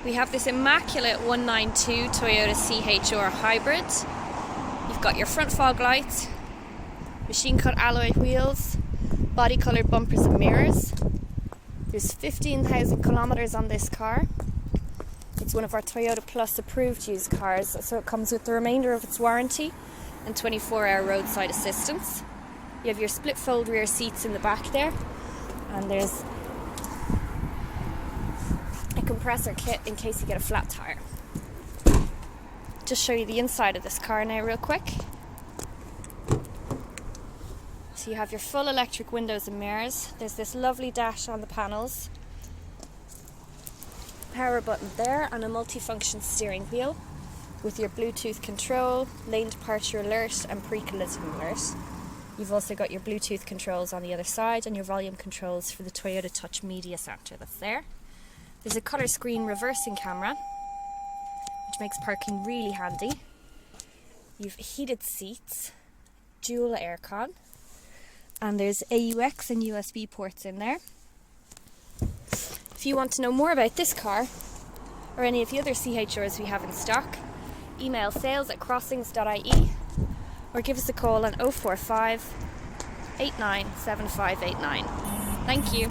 We have this immaculate 192 Toyota CHR hybrid. You've got your front fog lights, machine cut alloy wheels, body coloured bumpers and mirrors. There's 15,000 kilometres on this car. It's one of our Toyota Plus approved used cars, so it comes with the remainder of its warranty and 24-hour roadside assistance. You have your split fold rear seats in the back there, and there's a compressor kit in case you get a flat tire. Just show you the inside of this car now real quick. So you have your full electric windows and mirrors. There's this lovely dash on the panels, power button there, and a multifunction steering wheel with your Bluetooth control, lane departure alert and pre-collision alert. You've also got your Bluetooth controls on the other side and your volume controls for the Toyota Touch Media Center that's there. There's a colour screen reversing camera, which makes parking really handy. You've heated seats, dual aircon, and there's AUX and USB ports in there. If you want to know more about this car or any of the other CHRs we have in stock, email sales@crossings.ie or give us a call on 045 897589. Thank you.